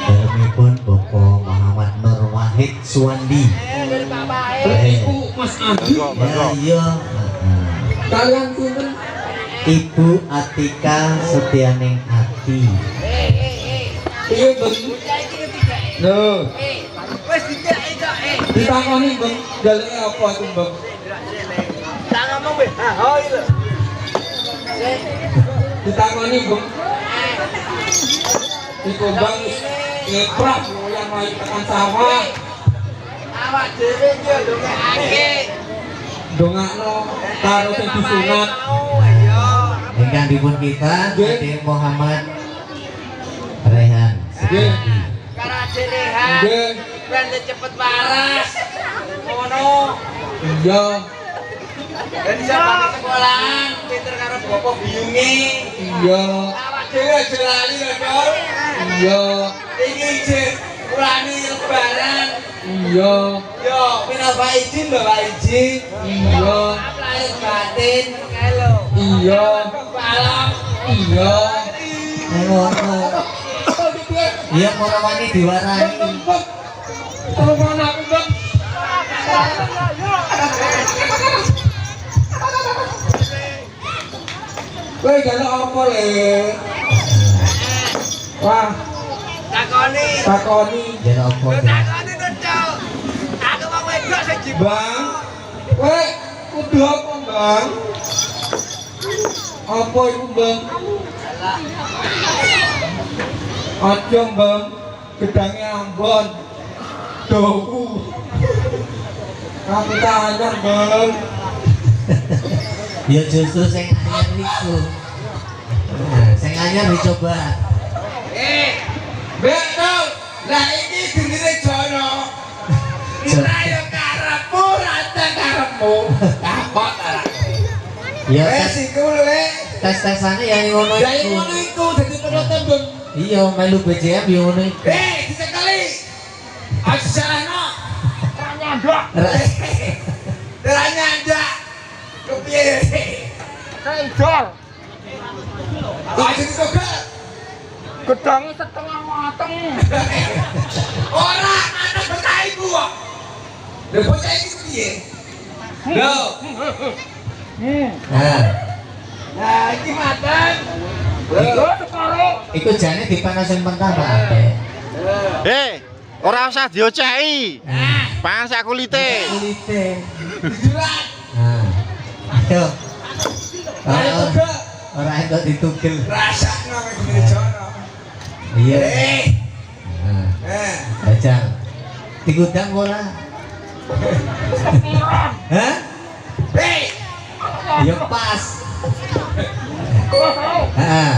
Dalemipun Bapak Muhammad Nur Wahid Suwandi. Ibu Mas Adi. Iya. Kalian sinten? Ibu Atika Setianing Ati. Iya, Bang. Loh. Wes dicek kok Ditakoni, Bang. Jalike apa itu, Bang? tak ngomong weh. Oh iya. Ditakoni, Bang. Iku Bang ngeprak yang mau tekan sawah. Awak dhewe yo ndongake. Dongakno karo sing disunat. Iya. Ingkang dipun kita Nggih. Ade Muhammad Rehan Setiadi. Karo Rehan. Nggih. Ben cepet waras. Ngono. Iya. Jadi sampe sekolahan pinter karo bapak biyunge. Iya. Awak dhewe aja lali lho, Dor. Iya. Iki jek ulani lebaran. Iya. Yo, minal izin Bapak izin. Iya. Lahir batin kelo. Iya. Balap. Iya. Ngono. Iya ora wani diwarai. Tolong aku, Bang. Kowe galak apa le? Wah, Takoni. takoni. Ya apa ya? Takoni to, Cok. Aku mau wedok sing jibang. Bang, kowe kudu apa, Bang? Apa itu, Bang? Aja, Bang. Gedangnya Ambon. Doku. Aku tanya, Bang. Ya justru sing anyar iku. Sing anyar dicoba. Betul. Lah iki dinire Jono. Ora yo karepmu, rata karepmu. Kapok ora. Ya Wes iku lho, tes-tesane ya ngono Lah iku. ngono iku dadi penonton, Bang. Iya melu BCM ya ngono iku. Disekali. Asalahno. Ora nyandok. Ora nyandok. Kepiye? Kendol. Aja ditokel. Gedangnya setengah mateng. Ora, anak bocah ibu kok. Lha bocah iki piye? Lho. Nah, Nah, iki mateng. Lho, separo. iku jane dipanasin mentah Pak Ade. Ora usah dioceki. Panas sak kulite. Kulite. Dijurat. Nah. Ayo. Ayo tegak. Ora entuk ditugel. Rasakno nek dinire Jono. Iya. Eh. Nah, ajang. Digudang ora? Hah? Hei. Ya pas. Heeh.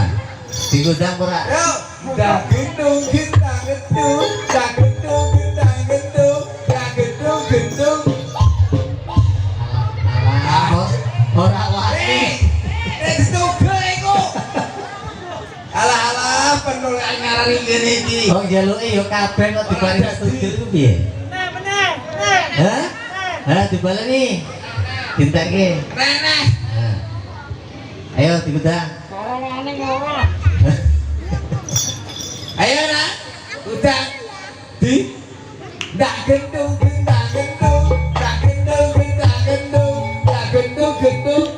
Digudang ora? Yo, dah gendung gendang gendung, dah gendung gendang gendung, dah gendung gendung. Alah, ora wani. Ditugel iku. Alah penuh ngarani ngene iki. Oh jaluke ya kabeh kok dibalik studio ku piye? Meneh. Hah? Hah dibaleni. Dinteke. Meneh. Nah. Ayo digudang. Sarangane ngora. Ayo nak, udah di ndak gendung gendang gendung, ndak gendung gendang gendung, ndak gendung gendung.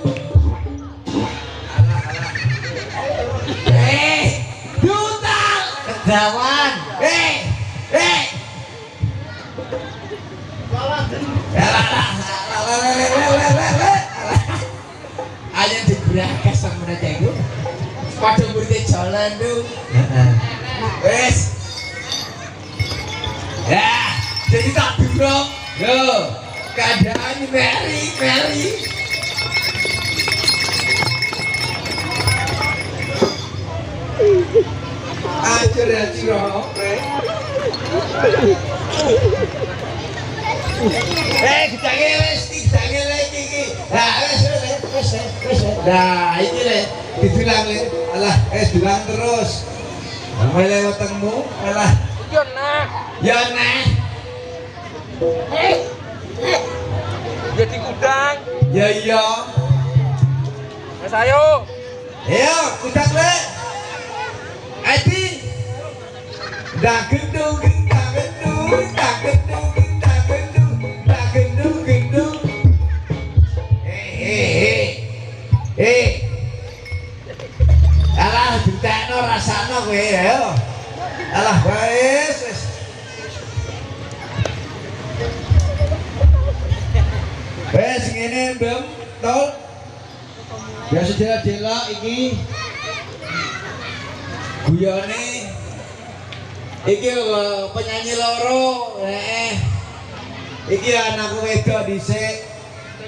Dutal. Kedawan. Ayo digerakas sama mereka itu. Pada muridnya jalan tuh. Heeh. Wes. Ya, jadi tak durung. Yo, keadaan Mary. Ajar ya Ciro. Gedangnya lagi iki. Nah, wes. Nah, iki le dibilang le. Alah, bilang terus. Sampai lewat temu, alah. Ya nah. Jadi gudang. Ya iya. Mas ayo. Ayo, udah le. Ati. Dak gendung, dak gendung, dak gendung, dak gendung, dak gendung, gendung. Alah ditekno rasakno kowe ayo. Alah wis. Wes ngene Mbem, tol. Biasa delok iki. Guyone iki penyanyi loro, iki anakku wedok dhisik.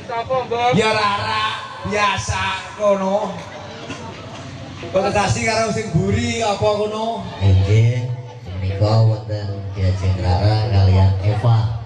Apa, Mbak? Ya Rara, biasa kono. Kontestasi karo sing buri apa kono? Inggih menika wonten Diajeng Rara kalian Eva.